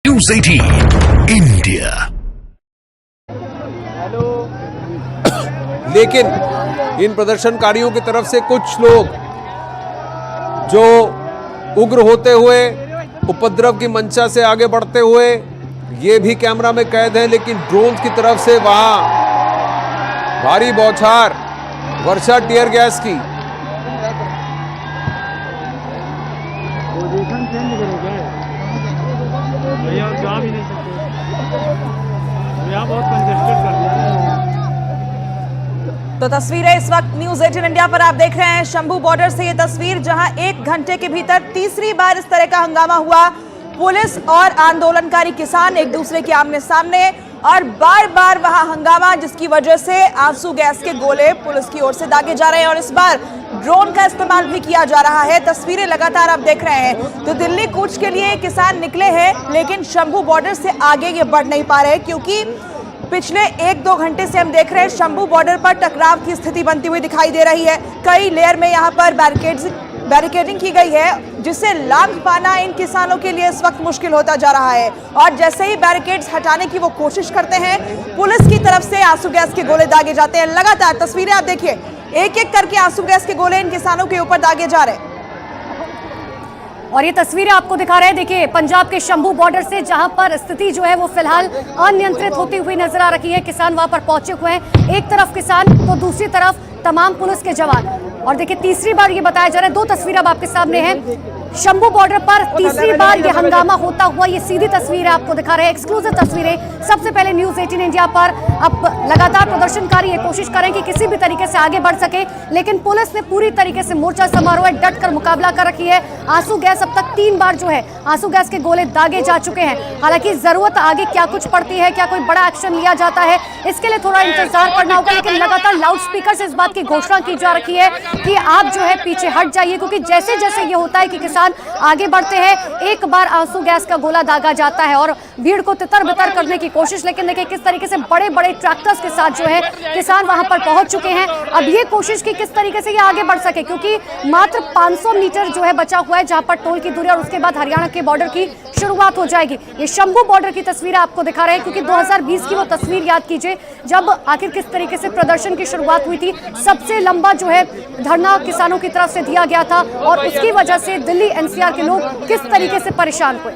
News 18 India. लेकिन इन प्रदर्शनकारियों की तरफ से कुछ लोग जो उग्र होते हुए उपद्रव की मंशा से आगे बढ़ते हुए ये भी कैमरा में कैद हैं, लेकिन ड्रोन की तरफ से वहां भारी बौछार, वर्षा टीयर गैस की। पोजीशन चेंज करोगे भैया, जा भी नहीं सकते भैया, बहुत कंजेस्टेड कर दिया। तो तस्वीरें इस वक्त न्यूज़ 18 इंडिया पर आप देख रहे हैं। शंभू बॉर्डर से ये तस्वीर, जहां 1 घंटे के भीतर तीसरी बार इस तरह का हंगामा हुआ। पुलिस और आंदोलनकारी किसान एक दूसरे के आमने सामने और बार बार वहां हंगामा, जिसकी वजह से आंसू गैस के गोले पुलिस की ओर से दागे जा रहे हैं और इस बार ड्रोन का इस्तेमाल भी किया जा रहा है। तस्वीरें लगातार आप देख रहे हैं। तो दिल्ली कूच के लिए किसान निकले हैं, लेकिन शंभू बॉर्डर से आगे ये बढ़ नहीं पा रहे, क्योंकि पिछले 1-2 घंटे से हम देख रहे हैं शंभू बॉर्डर पर टकराव की स्थिति बनती हुई दिखाई दे रही है। कई लेयर में यहाँ पर बैरिकेडिंग की गई है, जिससे लांघ पाना इन किसानों के लिए इस वक्त मुश्किल होता जा रहा है। और जैसे ही बैरिकेड्स हटाने की वो कोशिश करते हैं, पुलिस की तरफ से आंसू गैस के गोले दागे जाते हैं। लगातार तस्वीरें आप देखिए, एक एक करके आंसू गैस के गोले इन किसानों के ऊपर दागे जा रहे हैं। और ये तस्वीरें आपको दिखा रहे हैं, देखिए पंजाब के शंभू बॉर्डर से, जहां पर स्थिति जो है वो फिलहाल अनियंत्रित होती हुई नजर आ रही है। किसान वहां पर पहुंचे हुए हैं, एक तरफ किसान तो दूसरी तरफ तमाम पुलिस के जवान। और देखिए तीसरी बार ये बताया जा रहा है, 2 तस्वीर अब आपके सामने हैं। शंभू बॉर्डर पर तीसरी बार ये हंगामा होता हुआ, ये सीधी तस्वीर है आपको दिखा रहे हैं, एक्सक्लूसिव तस्वीरें। सबसे पहले न्यूज़ 18 इंडिया पर अब लगातार प्रदर्शनकारी ये कोशिश करें कि किसी भी तरीके से आगे बढ़ सके, लेकिन पुलिस ने पूरी तरीके से मोर्चा समारोह डट कर मुकाबला कर रखी है। आंसू गैस अब तक 3 बार जो है आंसू गैस के गोले दागे जा चुके हैं। हालांकि जरूरत आगे क्या कुछ पड़ती है, क्या कोई बड़ा एक्शन लिया जाता है, इसके लिए थोड़ा इंतजार करना होगा। लेकिन लगातार लाउड स्पीकर से इस बात की घोषणा की जा रही है कि आप जो है पीछे हट जाइए, क्योंकि जैसे जैसे ये होता है कि किसान आगे बढ़ते हैं, एक बार आंसू गैस का गोला दागा जाता है और भीड़ को तितर बितर करने की कोशिश। लेकिन देखिए किस तरीके से बड़े बड़े ट्रैक्टर्स के साथ जो है किसान वहां पर पहुंच चुके हैं। अब ये कोशिश की किस तरीके से ये आगे बढ़ सके, क्योंकि मात्र 500 मीटर जो है बचा हुआ है, जहां पर टोल की दूरी और उसके बाद हरियाणा के बॉर्डर की शुरुआत हो जाएगी। ये शंभू बॉर्डर की तस्वीर आपको दिखा रहे हैं, क्योंकि 2020 की वो तस्वीर याद कीजिए, जब आखिर किस तरीके से प्रदर्शन की शुरुआत हुई थी। सबसे लंबा जो है धरना किसानों की तरफ से दिया गया था और उसकी वजह से दिल्ली एनसीआर के लोग किस तरीके से परेशान हुए।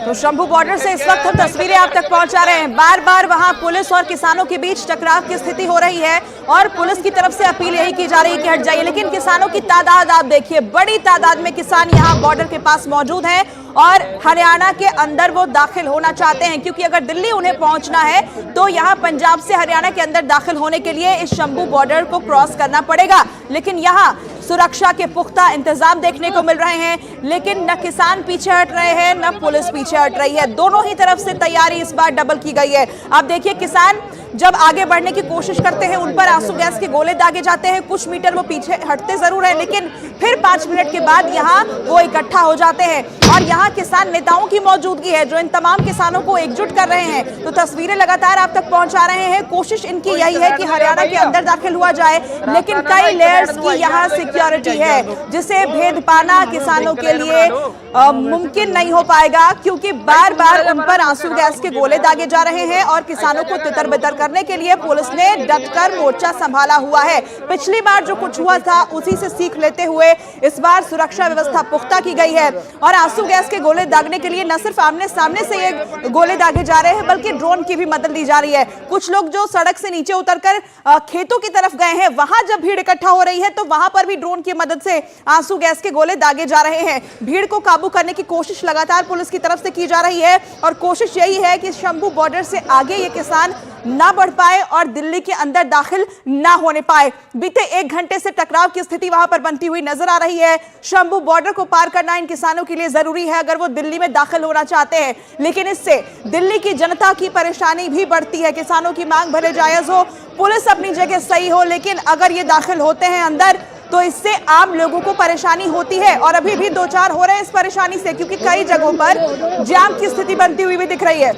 तो शंभू बॉर्डर से इस वक्त हम तस्वीरें आप तक पहुंचा रहे हैं। बार बार वहां पुलिस और किसानों के बीच टकराव की स्थिति हो रही है और पुलिस की तरफ से अपील यही की जा रही है कि हट जाइए। लेकिन किसानों की तादाद आप देखिए, बड़ी तादाद में किसान यहां बॉर्डर के पास मौजूद हैं और हरियाणा के अंदर वो दाखिल होना चाहते हैं, क्योंकि अगर दिल्ली उन्हें पहुंचना है तो यहां पंजाब से हरियाणा के अंदर दाखिल होने के लिए इस शंभू बॉर्डर को क्रॉस करना पड़ेगा। लेकिन यहां सुरक्षा के पुख्ता इंतजाम देखने को मिल रहे हैं, लेकिन न किसान पीछे हट रहे हैं न पुलिस पीछे हट रही है। दोनों ही तरफ से तैयारी इस बार डबल की गई है। आप देखिए किसान जब आगे बढ़ने की कोशिश करते हैं, उन पर आंसू गैस के गोले दागे जाते हैं। कुछ मीटर वो पीछे हटते जरूर है, लेकिन फिर 5 मिनट के बाद यहाँ वो इकट्ठा हो जाते हैं और यहाँ किसान नेताओं की मौजूदगी है जो इन तमाम किसानों को एकजुट कर रहे हैं। तो तस्वीरें लगातार आप तक पहुंचा रहे हैं। कोशिश इनकी यही है कि हरियाणा के अंदर दाखिल हुआ जाए, लेकिन कई लेयर्स की यहाँ सिक्योरिटी है, जिसे भेद पाना किसानों के लिए मुमकिन नहीं हो पाएगा, क्योंकि बार बार उन पर आंसू गैस के गोले दागे जा रहे हैं और किसानों को तितर बितर करने के लिए पुलिस ने डटकर मोर्चा संभाला हुआ है। पिछली बार जो कुछ हुआ था उसी से सीख लेते हुए इस बार सुरक्षा व्यवस्था पुख्ता की गई है और आंसू गैस के गोले दागने के लिए न सिर्फ आमने सामने से ये गोले दागे जा रहे हैं, बल्कि ड्रोन की भी मदद ली जा रही है। कुछ लोग जो सड़क से नीचे उतरकर खेतों की तरफ गए हैं, वहां जब भीड़ इकट्ठा हो रही है तो वहां पर भी ड्रोन की मदद से आंसू गैस के गोले दागे जा रहे हैं। भीड़ को काबू करने की कोशिश लगातार पुलिस की तरफ से की जा रही है और कोशिश यही है कि शंभू बॉर्डर से आगे ये किसान ना बढ़ पाए और दिल्ली के अंदर दाखिल ना होने पाए। बीते 1 घंटे से टकराव की स्थिति वहां पर बनती हुई नजर आ रही है। शंभू बॉर्डर को पार करना इन किसानों के लिए जरूरी है अगर वो दिल्ली में दाखिल होना चाहते हैं, लेकिन इससे दिल्ली की जनता की परेशानी भी बढ़ती है। किसानों की मांग भले जायज हो, पुलिस अपनी जगह सही हो, लेकिन अगर ये दाखिल होते हैं अंदर तो इससे आम लोगों को परेशानी होती है और अभी भी 2-4 हो रहे हैं इस परेशानी से, क्योंकि कई जगहों पर जाम की स्थिति बनती हुई भी दिख रही है।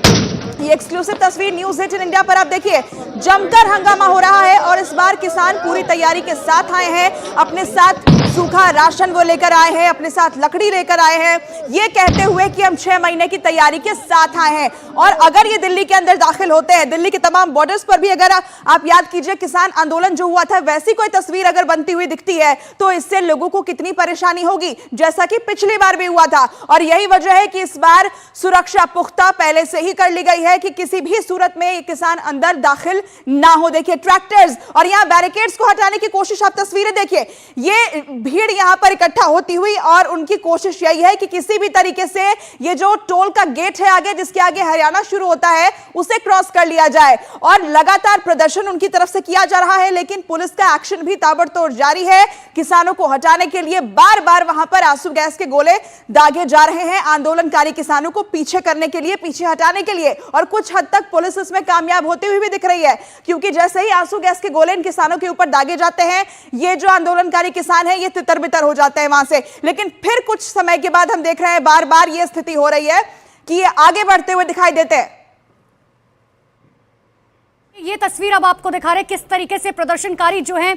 ये एक्सक्लूसिव तस्वीर न्यूज़ 18 इंडिया पर आप देखिए, जमकर हंगामा हो रहा है और इस बार किसान पूरी तैयारी के साथ आए हैं। अपने साथ सूखा राशन वो लेकर आए हैं, अपने साथ लकड़ी लेकर आए हैं, ये कहते हुए कि हम 6 महीने की तैयारी के साथ आए हैं। और अगर ये दिल्ली के अंदर दाखिल होते हैं, दिल्ली के तमाम बॉर्डर्स पर भी अगर आप याद कीजिए किसान आंदोलन जो हुआ था, वैसी कोई तस्वीर अगर बनती हुई दिखती है तो इससे लोगों को कितनी परेशानी होगी, जैसा कि पिछली बार भी हुआ था। और यही वजह है कि इस बार सुरक्षा पुख्ता पहले से ही कर ली गई है कि किसी भी सूरत में ये किसान अंदर दाखिल ना हो। देखिए ट्रैक्टर्स और यहां बैरिकेड्स को हटाने की कोशिश, आप तस्वीरें देखिए, ये भीड़ यहां पर इकट्ठा होती हुई और उनकी कोशिश यही है कि किसी भी तरीके से ये जो टोल का गेट है आगे, जिसके आगे हरियाणा शुरू होता है, उसे क्रॉस कर लिया जाए। और लगातार प्रदर्शन उनकी तरफ से किया जा रहा है, लेकिन पुलिस का एक्शन भी ताबड़तोड़ जारी है। किसानों को हटाने के लिए बार बार वहां पर आंसू गैस के गोले दागे जा रहे हैं, आंदोलनकारी किसानों को पीछे करने के लिए, पीछे हटाने के लिए। और कुछ हद तक पुलिस इसमें कामयाब होती हुई भी दिख रही है, क्योंकि जैसे ही आंसू गैस के गोले इन किसानों के ऊपर दागे जाते हैं, ये जो आंदोलनकारी किसान है ये तितर बितर हो जाते हैं वहां से। लेकिन फिर कुछ समय के बाद हम देख रहे हैं बार बार ये स्थिति हो रही है कि ये आगे बढ़ते हुए दिखाई देते हैं। ये तस्वीर अब आपको दिखा रहे हैं किस तरीके से प्रदर्शनकारी जो हैं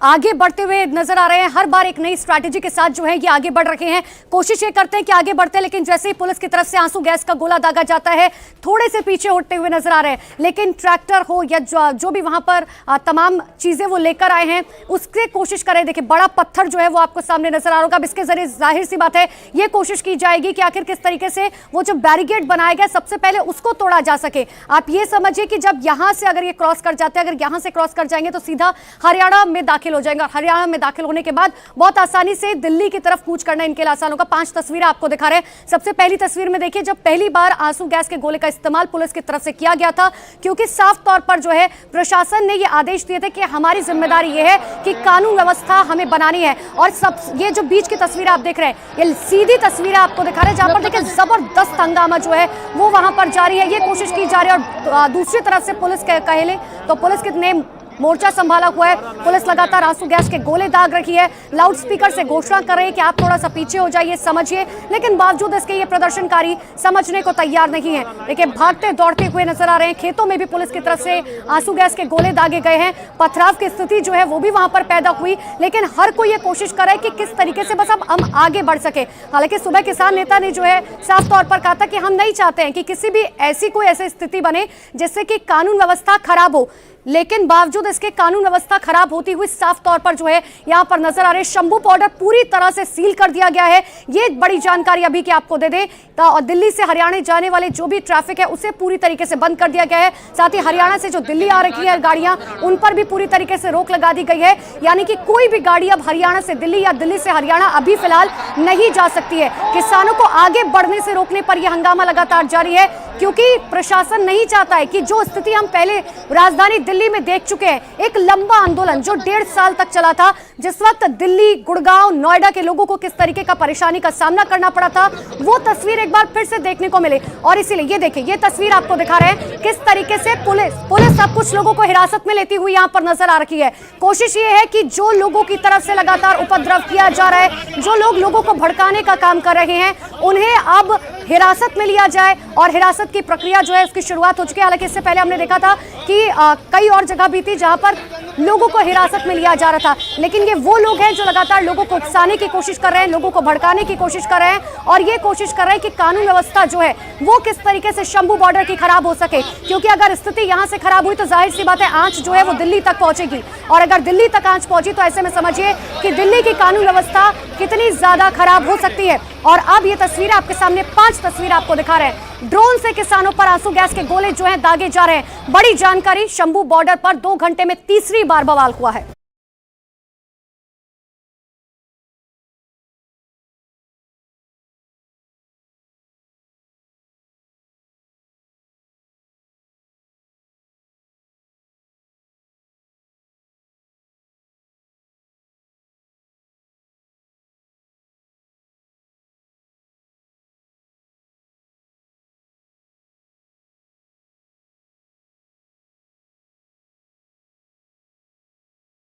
आगे बढ़ते हुए नजर आ रहे हैं। हर बार एक नई स्ट्रैटेजी के साथ जो है ये आगे बढ़ रहे हैं, कोशिश ये करते हैं कि आगे बढ़ते हैं, लेकिन जैसे ही पुलिस की तरफ से आंसू गैस का गोला दागा जाता है, थोड़े से पीछे उठते हुए नजर आ रहे हैं। लेकिन ट्रैक्टर हो या जो भी वहां पर तमाम चीजें वो लेकर आए हैं, उससे कोशिश करें। देखिए बड़ा पत्थर जो है वो आपको सामने नजर आ रहा होगा। अब इसके जरिए जाहिर सी बात है ये कोशिश की जाएगी कि आखिर किस तरीके से वो जो बैरिकेड बनाया गया सबसे पहले उसको तोड़ा जा सके। आप ये समझिए कि जब यहां से अगर ये क्रॉस कर जाते हैं, अगर यहां से क्रॉस कर जाएंगे तो सीधा हरियाणा में दाखिल हो जाएंगे। हरियाणा में दाखिल होने के बाद बहुत आसानी से दिल्ली की तरफ कूच करना इनके लिए आसान होगा। 5 तस्वीरें आपको दिखा रहे हैं। सबसे पहली तस्वीर में देखिए, जब पहली बार आंसू गैस के गोले का इस्तेमाल पुलिस की तरफ से किया गया था, क्योंकि साफ तौर पर जो है प्रशासन ने ये आदेश दिए थे कि हमारी जिम्मेदारी ये है कि कानून व्यवस्था हमें बनानी है। और सब ये जो बीच की तस्वीर आप देख रहे हैं, ये सीधी तस्वीरें आपको दिखा रहे हैं, जहां पर देखिए जबरदस्त हंगामा जो है वो वहां पर जारी है। ये कोशिश की जा रही है और दूसरी तरफ से पुलिस कह ले तो पुलिस कितने मोर्चा संभाला हुआ है। पुलिस लगातार आंसू गैस के गोले दाग रही है, लाउड स्पीकर से घोषणा कर रही है कि आप थोड़ा सा पीछे हो जाइए, समझिए। लेकिन बावजूद इसके ये प्रदर्शनकारी समझने को तैयार नहीं है। देखिए भागते दौड़ते हुए नजर आ रहे हैं। खेतों में भी पुलिस की तरफ से आंसू गैस के गोले दागे गए हैं। पथराव की स्थिति जो है वो भी वहां पर पैदा हुई, लेकिन हर कोई ये कोशिश कर रहा है कि किस तरीके से बस अब हम आगे बढ़ सके। हालांकि सुबह किसान नेता ने जो है साफ तौर पर कहा था कि हम नहीं चाहते हैं कि किसी भी ऐसी स्थिति बने जिससे कि कानून व्यवस्था खराब हो। लेकिन बावजूद इसके कानून व्यवस्था खराब होती हुई साफ तौर पर जो है यहां पर नजर आ रहे हैं। शंभू बॉर्डर पूरी तरह से सील कर दिया गया है। ये बड़ी जानकारी अभी की आपको दे दें, और दिल्ली से हरियाणा जाने वाले जो भी ट्रैफिक है उसे पूरी तरीके से बंद कर दिया गया है। साथ ही हरियाणा से जो दिल्ली आ रही है गाड़ियां, उन पर भी पूरी तरीके से रोक लगा दी गई है। यानी कि कोई भी गाड़ी अब हरियाणा से दिल्ली या दिल्ली से हरियाणा अभी फिलहाल नहीं जा सकती है। किसानों को आगे बढ़ने से रोकने पर यह हंगामा लगातार जारी है, क्योंकि प्रशासन नहीं चाहता है कि जो स्थिति हम पहले राजधानी दिल्ली में देख चुके हैं, एक लंबा आंदोलन जो 1.5 साल तक चला था, जिस वक्त दिल्ली, गुड़गांव, नोएडा के लोगों को किस तरीके का परेशानी का सामना करना पड़ा था, वो तस्वीर एक बार फिर से देखने को मिले। और इसीलिए ये देखिए, ये तस्वीर आपको दिखा रहे हैं किस तरीके से पुलिस सब कुछ लोगों को हिरासत में लेती हुई यहां पर नजर आ रही है। कोशिश ये है कि जो लोगों की तरफ से लगातार उपद्रव किया जा रहा है, जो लोग लोगों को भड़काने का काम कर रहे हैं, उन्हें अब हिरासत में लिया जाए। और हिरासत की प्रक्रिया जो है उसकी शुरुआत हो चुकी है। हालांकि इससे पहले हमने देखा था कि कई और जगह भी थी जहां पर लोगों को हिरासत में लिया जा रहा था, लेकिन ये वो लोग हैं जो लगातार लोगों को उकसाने की कोशिश कर रहे हैं, लोगों को भड़काने की कोशिश कर रहे हैं, और ये कोशिश कर रहे हैं कि कानून व्यवस्था जो है वो किस तरीके से शंभू बॉर्डर की खराब हो सके। क्योंकि अगर स्थिति यहां से खराब हुई तो जाहिर सी बात है आंच जो है वो दिल्ली तक पहुंचेगी, और अगर दिल्ली तक आंच पहुंची तो ऐसे में समझिए कि दिल्ली की कानून व्यवस्था कितनी ज्यादा खराब हो सकती है। और अब ये तस्वीरें आपके सामने 5 तस्वीरें आपको दिखा रहे हैं। ड्रोन से किसानों पर आंसू गैस के गोले जो हैं दागे जा रहे हैं। बड़ी जानकारी, शंभू बॉर्डर पर 2 घंटे में तीसरी बार बवाल हुआ है।